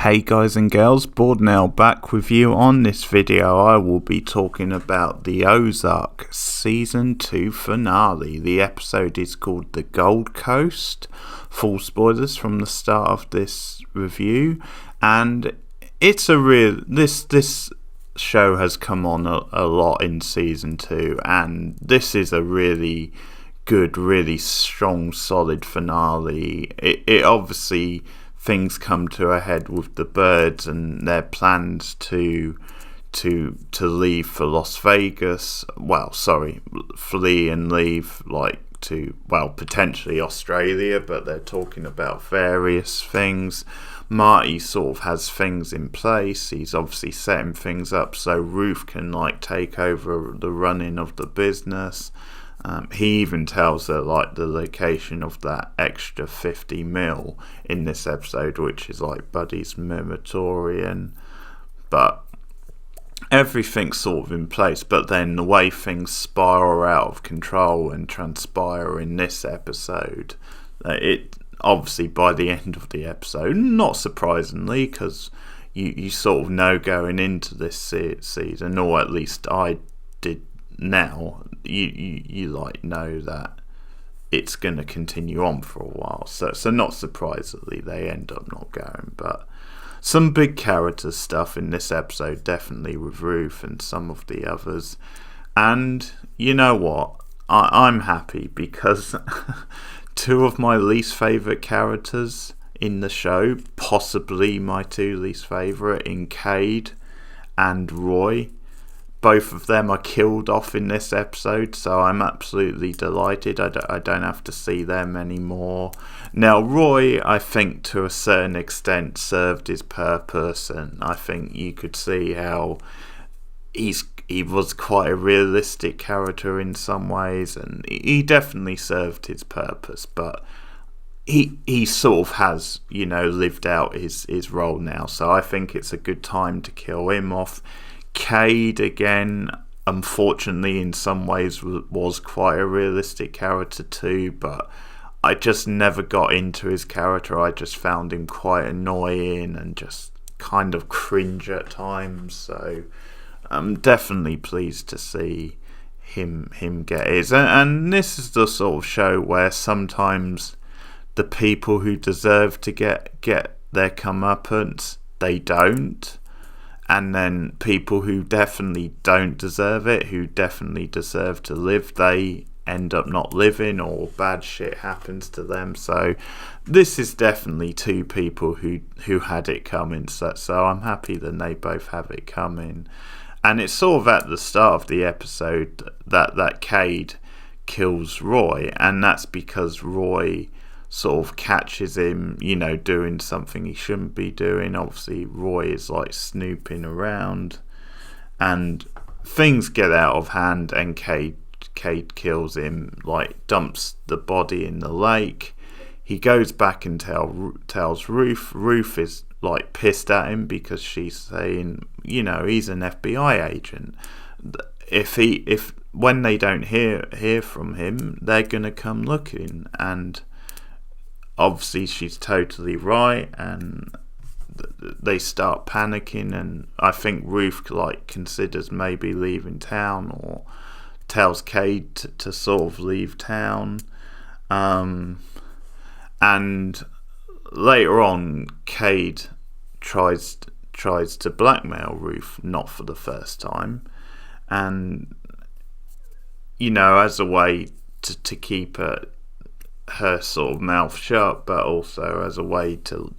Hey guys and girls, Board Now back with you. On this video I will be talking about the Ozark Season 2 finale. The episode is called The Gold Coast. Full spoilers from the start of this review, and it's a real... This show has come on a lot in Season 2, and this is a really good, really strong, solid finale. It obviously... things come to a head with the birds and their plans to leave for Las Vegas. Flee and leave to potentially Australia, but they're talking about various things. Marty sort of has things in place. He's obviously setting things up so Ruth can take over the running of the business. He even tells her the location of that extra 50 mil in this episode, which is Buddy's Mimitorian. But everything's sort of in place, but then the way things spiral out of control and transpire in this episode, it obviously by the end of the episode, not surprisingly, because you sort of know going into this season, or at least I did now, you know that it's going to continue on for a while, so not surprisingly they end up not going. But some big character stuff in this episode, definitely with Ruth and some of the others. And you know what, I'm happy because two of my least favourite characters in the show, possibly my two least favourite, in Cade and Roy, both of them are killed off in this episode, so I'm absolutely delighted. I don't have to see them anymore. Now, Roy, I think to a certain extent served his purpose, and I think you could see how he was quite a realistic character in some ways, and he definitely served his purpose, but he sort of has, lived out his role now, so I think it's a good time to kill him off. Cade, again, unfortunately in some ways was quite a realistic character too, but I just never got into his character. I just found him quite annoying and just kind of cringe at times, so I'm definitely pleased to see him get his. And this is the sort of show where sometimes the people who deserve to get their comeuppance, they don't. And then people who definitely don't deserve it, who definitely deserve to live, they end up not living, or bad shit happens to them. So this is definitely two people who had it coming. So I'm happy that they both have it coming. And it's sort of at the start of the episode that Cade kills Roy, and that's because Roy sort of catches him, doing something he shouldn't be doing. Obviously, Roy is snooping around, and things get out of hand, and Cade kills him, dumps the body in the lake. He goes back and tells Ruth. Ruth is pissed at him because she's saying, he's an FBI agent. If when they don't hear from him, they're gonna come looking, and obviously she's totally right, and they start panicking, and I think Ruth considers maybe leaving town, or tells Cade to sort of leave town. And later on, Cade tries to blackmail Ruth, not for the first time, and as a way to keep her sort of mouth shut, but also as a way to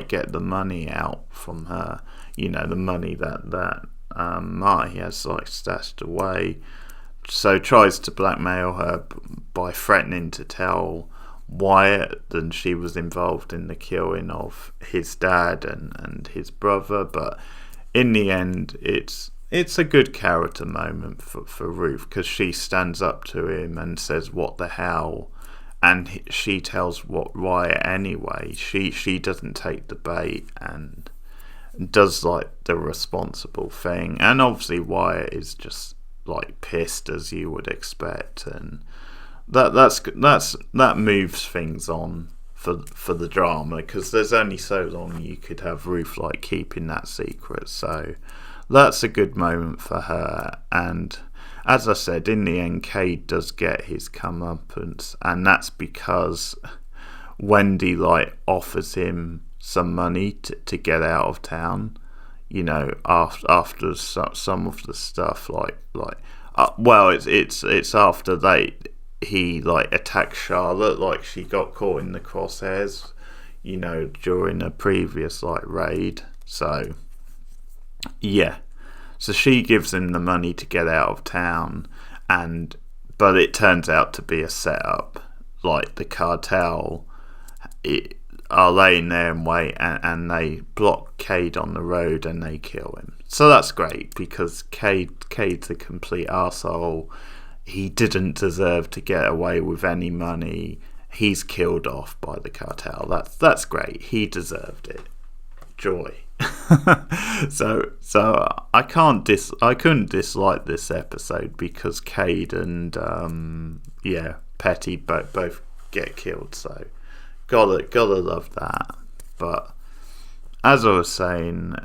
get the money out from her, the money that Marty has stashed away. So tries to blackmail her by threatening to tell Wyatt that she was involved in the killing of his dad and his brother. But in the end, it's a good character moment for Ruth, because she stands up to him and says, "What the hell?" And she tells Wyatt anyway. She doesn't take the bait and does the responsible thing. And obviously Wyatt is just pissed, as you would expect, and that moves things on for the drama, because there's only so long you could have Ruth like keeping that secret. So that's a good moment for her. And as I said, in the end, Cade does get his comeuppance, and that's because Wendy like offers him some money to get out of town. You know, after some of the stuff, well, it's after he like attacked Charlotte, like she got caught in the crosshairs, you know, during a previous like raid. So yeah, so she gives him the money to get out of town, but it turns out to be a setup. Like the cartel are laying there in wait, and they block Cade on the road and they kill him. So that's great, because Cade's a complete arsehole. He didn't deserve to get away with any money. He's killed off by the cartel. That's great. He deserved it. Joy. So I couldn't dislike this episode, because Cade and Petty both get killed. So gotta love that. But as I was saying,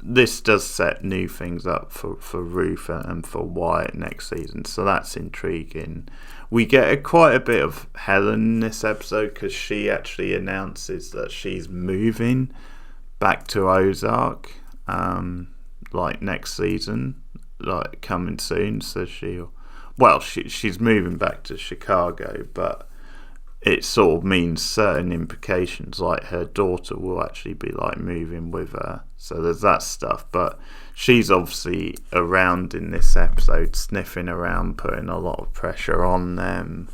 this does set new things up for Ruth and for Wyatt next season, so that's intriguing. We get quite a bit of Helen in this episode, because she actually announces that she's moving back to Ozark, like next season, like coming soon. So she's moving back to Chicago, but it sort of means certain implications, like her daughter will actually be like moving with her. So there's that stuff. But she's obviously around in this episode, sniffing around, putting a lot of pressure on them,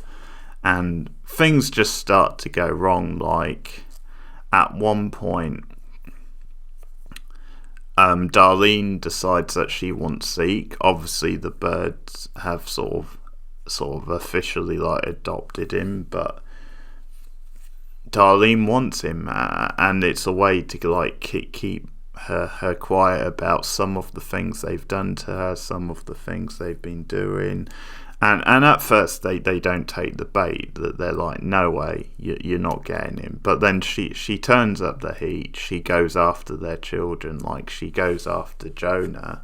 and things just start to go wrong. Like at one point, Darlene decides that she wants Zeke. Obviously the birds have sort of officially like adopted him, but Darlene wants him, and it's a way to like keep her quiet about some of the things they've done to her, some of the things they've been doing, and at first they don't take the bait. That they're like, no way, you're not getting him. But then she turns up the heat. She goes after their children, like she goes after Jonah,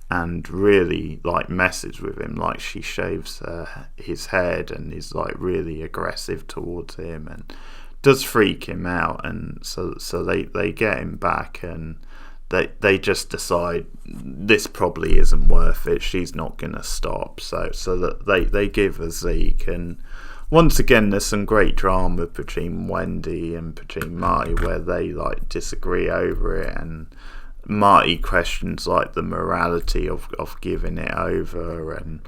and really like messes with him. Like she shaves his head and is like really aggressive towards him, and does freak him out. And so they get him back, and they just decide this probably isn't worth it. She's not gonna stop. So that they give her Zeke, and once again there's some great drama between Wendy and between Marty, where they like disagree over it, and Marty questions like the morality of giving it over and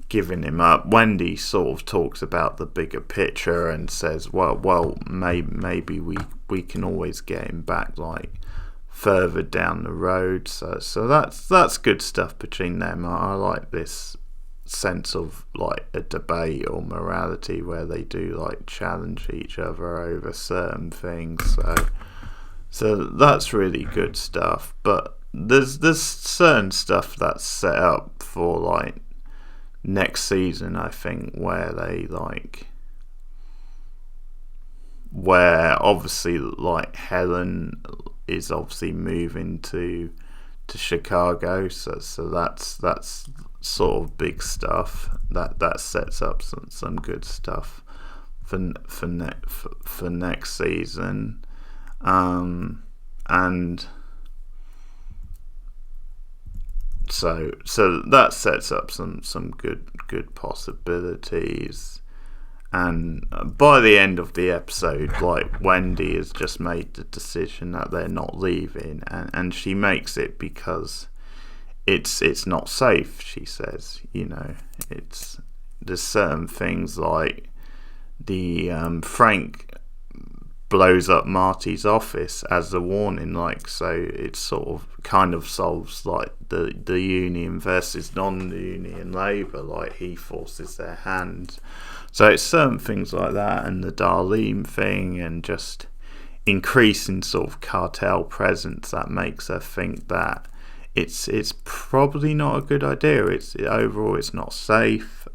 giving him up. Wendy sort of talks about the bigger picture and says, well, maybe we can always get him back like further down the road. So that's good stuff between them. I like this sense of like a debate or morality where they do like challenge each other over certain things. So that's really good stuff. But there's certain stuff that's set up for like next season, I think, where obviously like Helen is obviously moving to Chicago, so that's sort of big stuff that sets up some good stuff for next season, and so that sets up some good possibilities. And by the end of the episode, like Wendy has just made the decision that they're not leaving, and she makes it because it's not safe. She says, you know, there's certain things like the Frank blows up Marty's office as a warning, like, so it sort of kind of solves like the union versus non-union labour, like he forces their hand. So it's certain things like that, and the Darlene thing, and just increasing sort of cartel presence that makes her think that it's probably not a good idea. Overall it's not safe.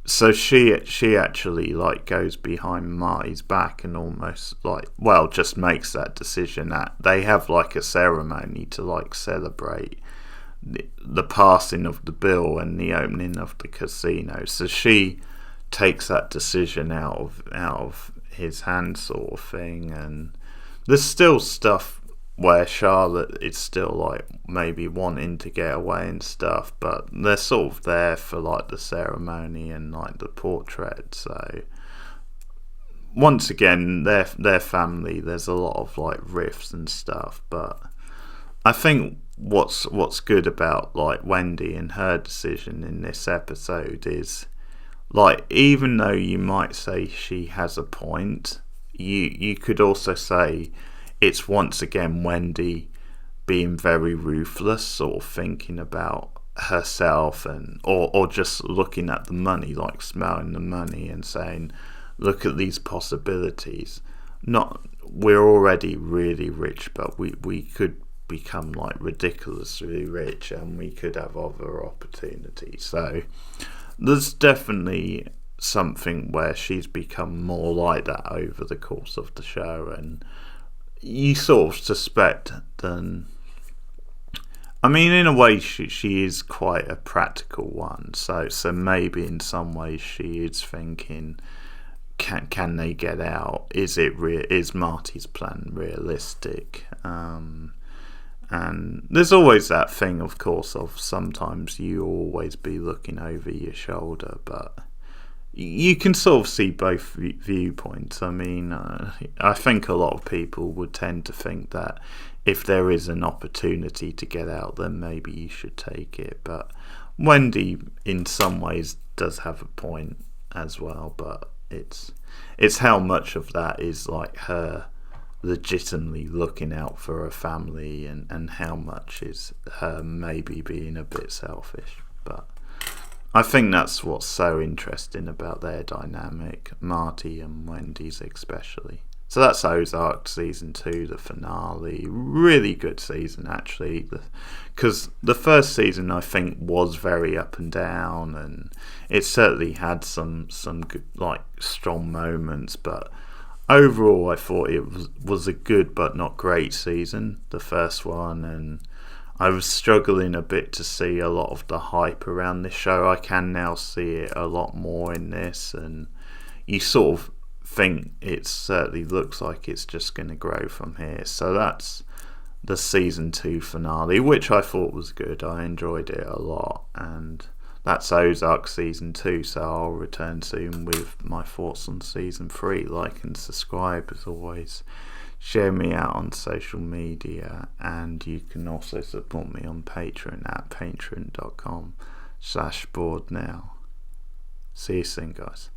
So she actually like goes behind Marty's back and almost like, well, just makes that decision. That they have like a ceremony to like celebrate the passing of the bill and the opening of the casino. So she takes that decision out of his hand, sort of thing. And there's still stuff where Charlotte is still like maybe wanting to get away and stuff, but they're sort of there for like the ceremony and like the portrait. So once again, their family, there's a lot of like riffs and stuff, but I think what's good about like Wendy and her decision in this episode is like, even though you might say she has a point, you could also say it's once again Wendy being very ruthless, sort of thinking about herself and or just looking at the money, like smelling the money and saying, look at these possibilities. Not, we're already really rich, but we could become like ridiculously rich and we could have other opportunities. So there's definitely something where she's become more like that over the course of the show, and you sort of suspect then. I mean, in a way, she is quite a practical one. So maybe in some ways she is thinking, can they get out? Is Marty's plan realistic? And there's always that thing, of course, of sometimes you always be looking over your shoulder, but you can sort of see both viewpoints. I mean, I think a lot of people would tend to think that if there is an opportunity to get out, then maybe you should take it. But Wendy, in some ways, does have a point as well. But it's how much of that is like her legitimately looking out for her family, and how much is her maybe being a bit selfish. But I think that's what's so interesting about their dynamic, Marty and Wendy's especially. So that's Ozark Season 2, the finale. Really good season, actually. Because the first season, I think, was very up and down, and it certainly had some good, like, strong moments. But overall, I thought it was a good but not great season, the first one. And I was struggling a bit to see a lot of the hype around this show. I can now see it a lot more in this, and you sort of think it certainly looks like it's just going to grow from here. So that's the Season 2 finale, which I thought was good. I enjoyed it a lot, and that's Ozark Season 2, so I'll return soon with my thoughts on Season 3. Like and subscribe as always. Share me out on social media, and you can also support me on Patreon at patreon.com/borednow. See you soon, guys.